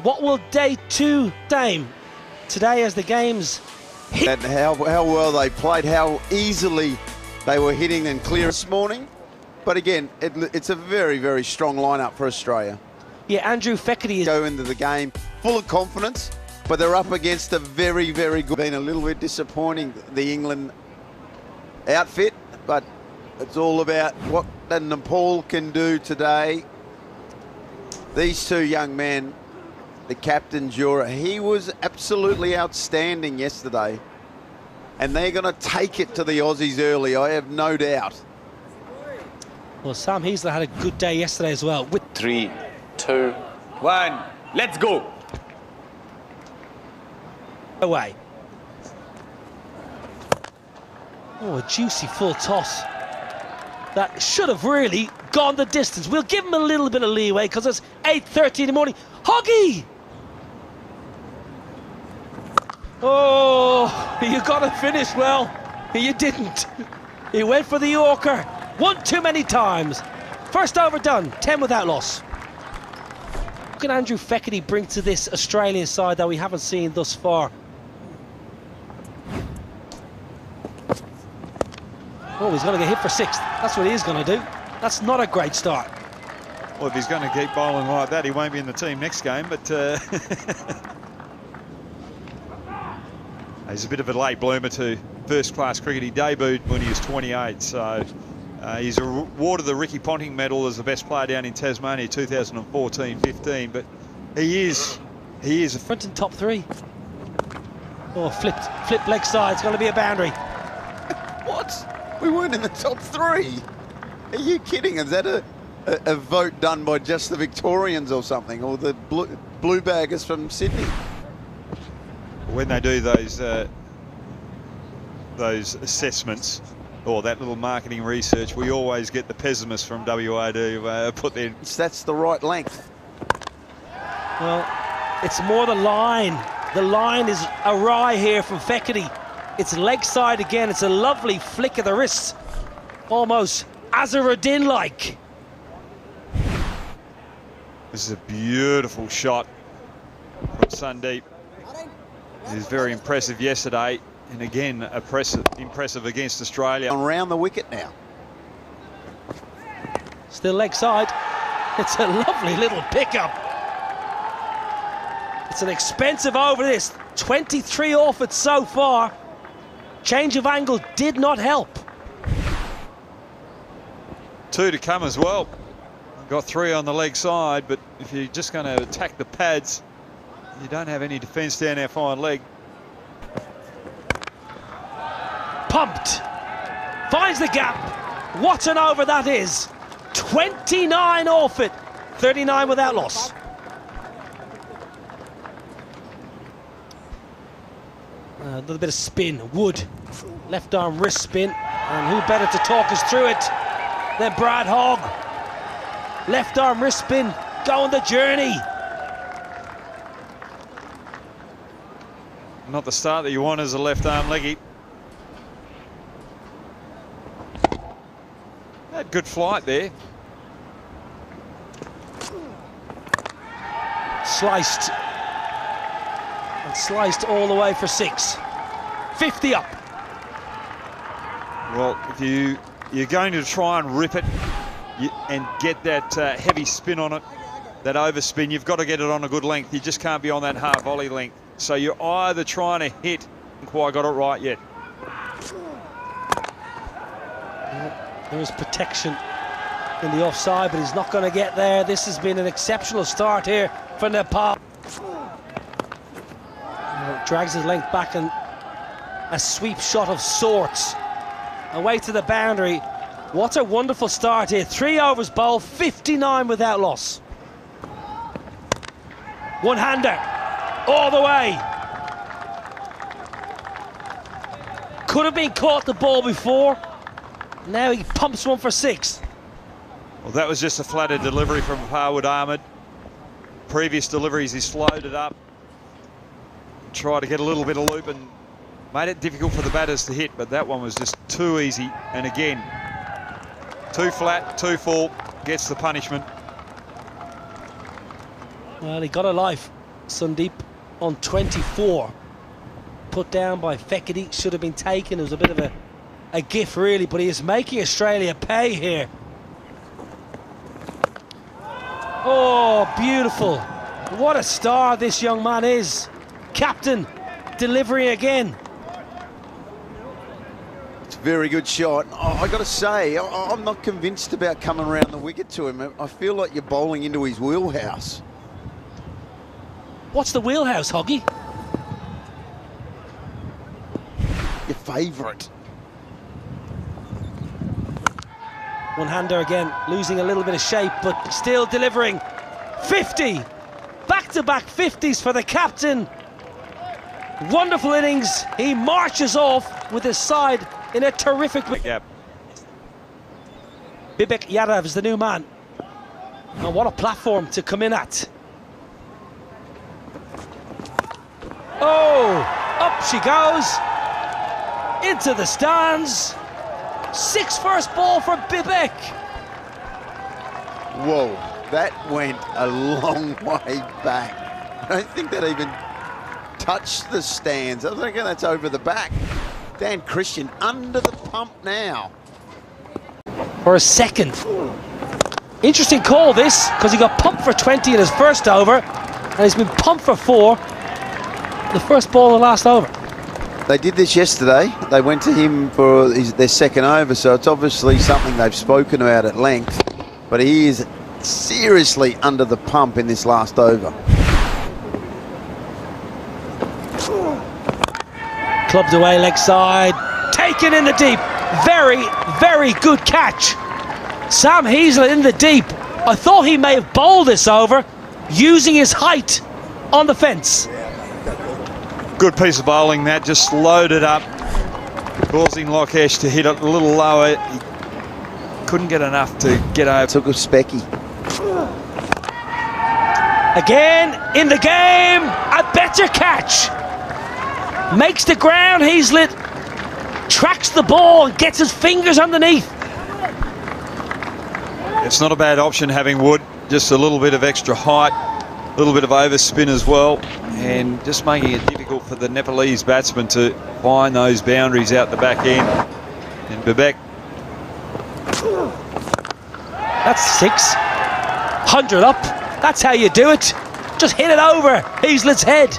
What will day two time today as the games hit? And how well they played, how easily they were hitting and clear this morning. But again, it's a very, very strong lineup for Australia. Yeah, Andrew Feckerty is go into the game full of confidence, but they're up against a very, very good. Been a little bit disappointing, the England outfit, but it's all about what Nepal can do today. These two young men, the captain Jura, he was absolutely outstanding yesterday, and they're going to take it to the Aussies early, I have no doubt. Well, Sam Heasler had a good day yesterday as well. With 3, 2, 1, let's go! Away. Oh, a juicy full toss. That should have really gone the distance. We'll give him a little bit of leeway because it's 8:30 in the morning. Hoggy! Oh, you got to finish well. You didn't. He went for the Yorker. One too many times. First over done, 10 without loss. What can Andrew Feckerty bring to this Australian side that we haven't seen thus far? Oh, he's going to get hit for 6th. That's what he is going to do. That's not a great start. Well, if he's going to keep bowling like that, he won't be in the team next game, but he's a bit of a late bloomer to first-class cricket. He debuted when he was 28, so he's awarded the Ricky Ponting medal as the best player down in Tasmania 2014-15, but he is a front and top 3. Oh, flipped leg side. It's going to be a boundary. What? We weren't in the top 3. Are you kidding? Is that a vote done by just the Victorians or something, or the blue baggers from Sydney? When they do those assessments or that little marketing research, we always get the pessimists from WA to put their... That's the right length. Well, it's more the line. The line is awry here from Feckerty. It's leg side again. It's a lovely flick of the wrist. Almost Azharuddin-like. This is a beautiful shot from Sandeep. He was very impressive yesterday, and again, impressive against Australia. Around the wicket now. Still leg side. It's a lovely little pickup. It's an expensive over this. 23 off it so far. Change of angle did not help. 2 to come as well. Got 3 on the leg side, but if you're just going to attack the pads, you don't have any defence down our fine leg. Pumped. Finds the gap. What an over that is. 29 off it. 39 without loss. A little bit of spin. Wood. Left arm wrist spin. And who better to talk us through it than Brad Hogg. Left arm wrist spin. Go on the journey. Not the start that you want as a left arm leggy. Had good flight there. Sliced. And sliced all the way for 6. 50 up. Well, if you're going to try and rip it and get that heavy spin on it, that overspin, you've got to get it on a good length. You just can't be on that half volley length. So you're either trying to hit, haven't quite got it right yet. There is protection in the offside, but he's not going to get there. This has been an exceptional start here for Nepal. Drags his length back and a sweep shot of sorts. Away to the boundary. What a wonderful start here. 3 overs bowled, 59 without loss. One-hander, all the way. Could have been caught the ball before. Now he pumps one for 6. Well, that was just a flatter delivery from Harwood Ahmed. Previous deliveries, he slowed it up. Tried to get a little bit of loop and made it difficult for the batters to hit, but that one was just too easy. And again, too flat, too full, gets the punishment. Well, he got a life. Sundeep on 24. Put down by Fekete, should have been taken. It was a bit of a gift really, but he is making Australia pay here. Oh, beautiful. What a star this young man is. Captain, delivering again. It's a very good shot. I got to say, I'm not convinced about coming around the wicket to him. I feel like you're bowling into his wheelhouse. What's the wheelhouse, Hoggy? Your favourite. One-hander again, losing a little bit of shape, but still delivering. 50! Back-to-back 50s for the captain. Wonderful innings. He marches off with his side in a terrific... Yep. Bibek Yadav is the new man. And what a platform to come in at. Oh! Up she goes. Into the stands. 6 first ball for Bibek. Whoa, that went a long way back. I don't think that even touched the stands. I think that's over the back. Dan Christian under the pump now. For a second. Interesting call this, because he got pumped for 20 in his first over, and he's been pumped for 4. The first ball of the last over. They did this yesterday. They went to him for their second over, so it's obviously something they've spoken about at length. But he is seriously under the pump in this last over. Clubbed away leg side, taken in the deep. Very, very good catch. Sam Heazlett in the deep. I thought he may have bowled this over using his height on the fence. Good piece of bowling that, just slowed it up, causing Lokesh to hit it a little lower. He couldn't get enough to get over. Took a specky. Again in the game, a better catch. Makes the ground, Heazlett tracks the ball and gets his fingers underneath. It's not a bad option having Wood, just a little bit of extra height, a little bit of overspin as well, and just making it difficult for the Nepalese batsmen to find those boundaries out the back end. And Bibek. That's 6. 100 up. That's how you do it. Just hit it over Heazlett's head.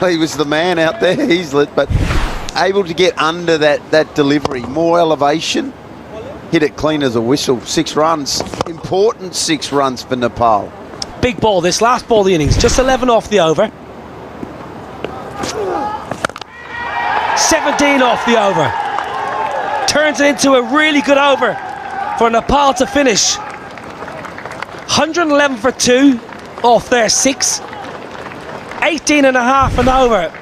Well, he was the man out there, Heazlett, but able to get under that delivery. More elevation. Hit it clean as a whistle. 6 runs. Important 6 runs for Nepal. Big ball, this last ball of the innings. Just 11 off the over. 17 off the over. Turns it into a really good over for Nepal to finish. 111 for 2 off their 6. 18 and a half and over.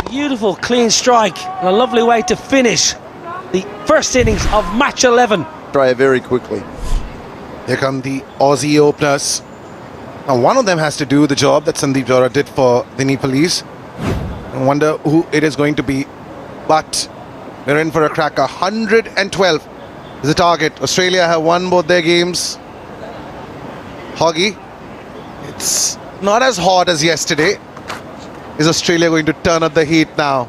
Beautiful clean strike and a lovely way to finish the first innings of match 11. Australia very quickly. Here come the Aussie openers. Now one of them has to do the job that Sandeep Jora did for the Nepalese. I wonder who it is going to be. But we're in for a cracker. 112 is the target. Australia have won both their games. Hoggy, it's not as hot as yesterday. Is Australia going to turn up the heat now?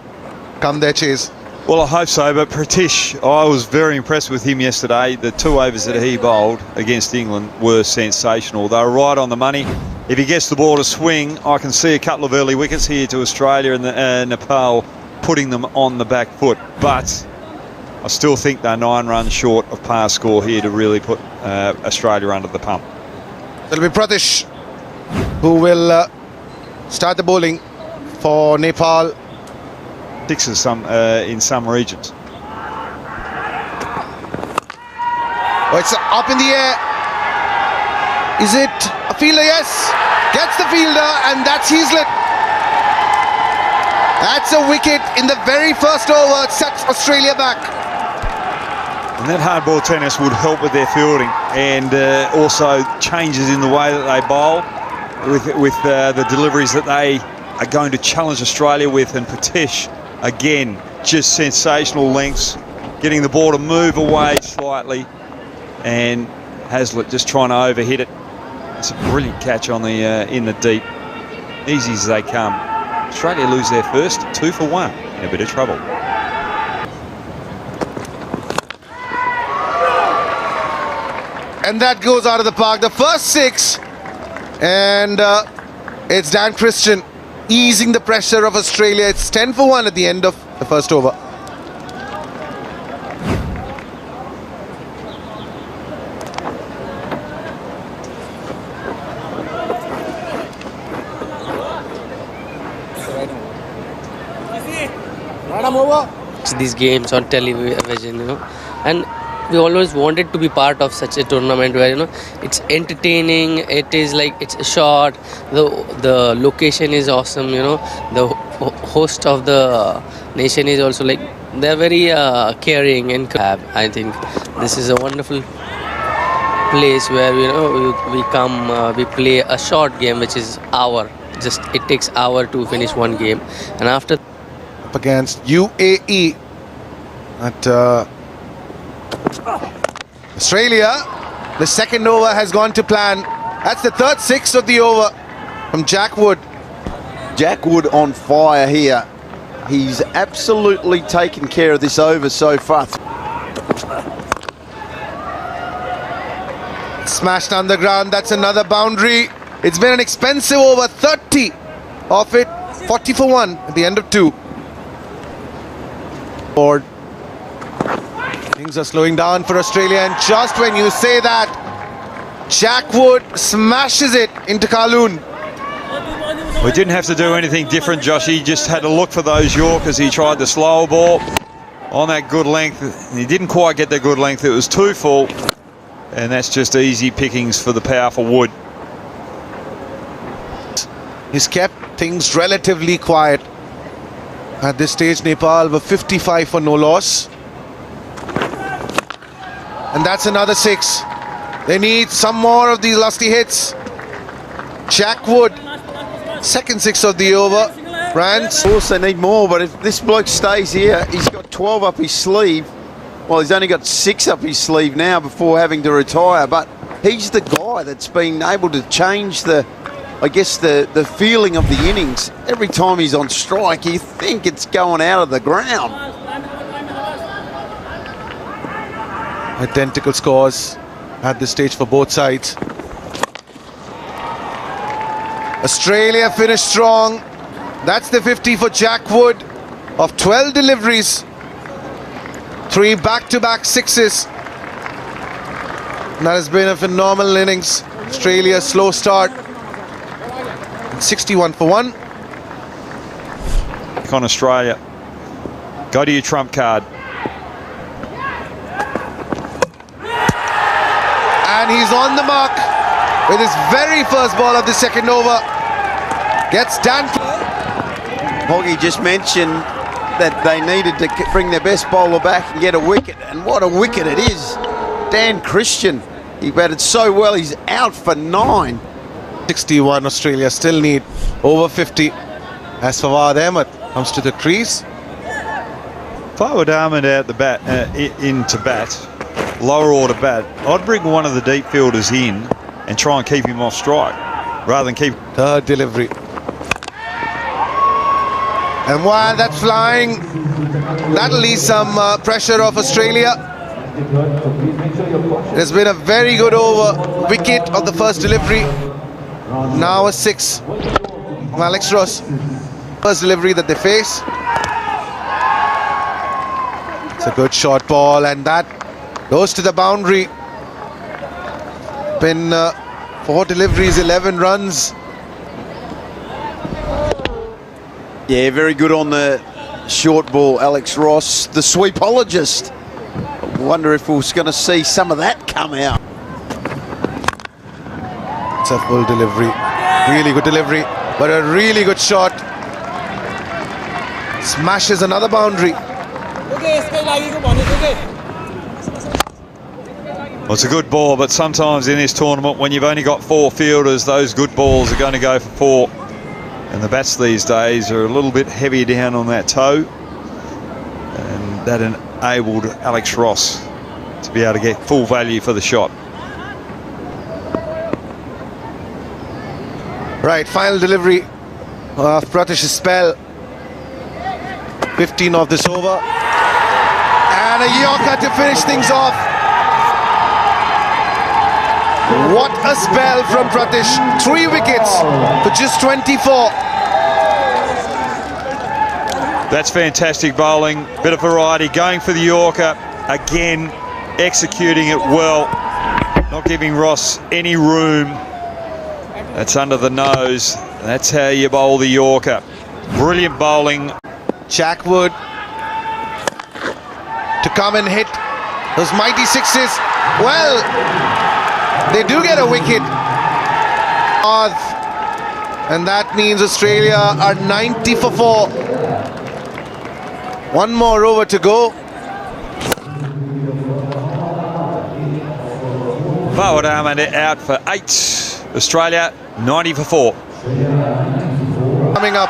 Come their chase. Well, I hope so, but Pratish, I was very impressed with him yesterday. The 2 overs that he bowled against England were sensational. They were right on the money. If he gets the ball to swing, I can see a couple of early wickets here to Australia and Nepal, putting them on the back foot. But I still think they're 9 runs short of par score here to really put Australia under the pump. It'll be Pratish who will start the bowling for Nepal. 6 in some regions. Oh, it's up in the air. Is it a fielder? Yes. Gets the fielder, and that's Heazlett. That's a wicket in the very first over. It sets Australia back. And that hard ball tennis would help with their fielding, and also changes in the way that they bowl with the deliveries that they are going to challenge Australia with. And Pratish, again, just sensational lengths, getting the ball to move away slightly, and Heazlett just trying to overhit it. It's a brilliant catch on the in the deep. Easy as they come. Australia lose their first, 2 for 1. In a bit of trouble. And that goes out of the park. The first 6. And it's Dan Christian easing the pressure of Australia. It's 10 for 1 at the end of the first over. These games on television, and we always wanted to be part of such a tournament where it's entertaining. It is like it's short. The location is awesome. The host of the nation is also like they're very caring and I think this is a wonderful place where we come we play a short game which is hour. Just it takes hour to finish one game, and after up against UAE at Australia. The second over has gone to plan. That's the third 6 of the over from Jack Wood. Jack Wood on fire here. He's absolutely taken care of this over so far. Smashed on the ground. That's another boundary. It's been an expensive over. 30 of it. 40 for 1 at the end of 2. Board. Things are slowing down for Australia, and just when you say that, Jack Wood smashes it into Kowloon. We didn't have to do anything different, Josh. He just had to look for those Yorkers. He tried the slower ball on that good length. He didn't quite get that good length. It was too full, and that's just easy pickings for the powerful Wood. He's kept things relatively quiet. At this stage, Nepal were 55 for no loss. And that's another 6. They need some more of these lusty hits. Jack Wood, second 6 of the over. France. Of course they need more, but if this bloke stays here, he's got 12 up his sleeve. Well, he's only got 6 up his sleeve now before having to retire, but he's the guy that's been able to change the feeling of the innings. Every time he's on strike, you think it's going out of the ground. Identical scores at this stage for both sides. Australia finished strong. That's the 50 for Jack Wood of 12 deliveries. 3 back-to-back 6s. That has been a phenomenal innings. Australia slow start. 61 for 1. On Australia, go to your trump card. And he's on the mark with his very first ball of the second over. Gets Dan. Hoggy just mentioned that they needed to bring their best bowler back and get a wicket, and what a wicket it is. Dan Christian, he batted so well, he's out for 9. 61, Australia still need over 50. As Fawad Ahmed comes to the crease. Fawad Ahmed out the bat, into bat, lower order bat. I'd bring one of the deep fielders in and try and keep him off strike rather than keep. Third delivery. And while that's flying, that'll ease some pressure off Australia. There's been a very good over. Wicket of the first delivery. Now a 6 from Alex Ross. First delivery that they face. It's a good short ball, and that goes to the boundary. Been 4 deliveries, 11 runs. Yeah, very good on the short ball, Alex Ross, the sweepologist. I wonder if we're going to see some of that come out. It's a full delivery. Really good delivery, but a really good shot. Smashes another boundary. Well, it's a good ball, but sometimes in this tournament, when you've only got 4 fielders, those good balls are going to go for 4. And the bats these days are a little bit heavier down on that toe. And that enabled Alex Ross to be able to get full value for the shot. Right, final delivery of Pratish's spell. 15 of this over. And a Yorker to finish things off. What a spell from Pratish. 3 wickets for just 24. That's fantastic bowling. Bit of variety, going for the Yorker. Again, executing it well. Not giving Ross any room. That's under the nose. That's how you bowl the Yorker. Brilliant bowling. Jackwood to come and hit those mighty sixes. Well, they do get a wicket. And that means Australia are 90 for 4. One more over to go. Fawad Ahmed out for 8. Australia 90 for 4. Coming up.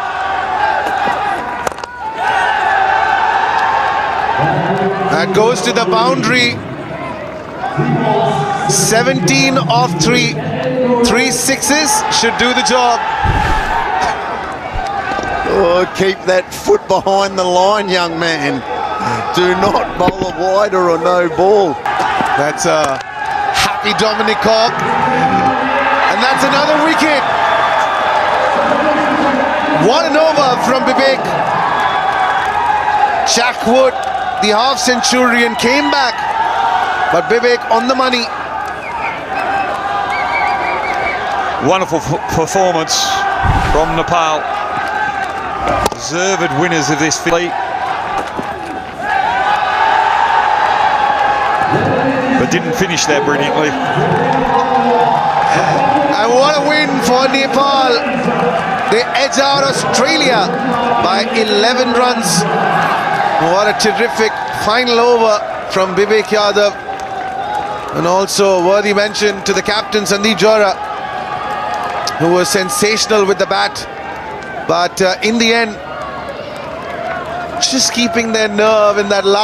That goes to the boundary. 17 of 3. 3 sixes should do the job. Oh, keep that foot behind the line, young man. Do not bowl a wider or no ball. That's a happy Dominic Cork. And that's another wicket. What an over from Bibek. Jackwood, the half-centurion, came back. But Bibek on the money. Wonderful performance from Nepal. Deserved winners of this fleet. But didn't finish that brilliantly. And what a win for Nepal. They edge out Australia by 11 runs. What a terrific final over from Bibek Yadav. And also worthy mention to the captain Sandeep Johra, who was sensational with the bat. But in the end, just keeping their nerve in that last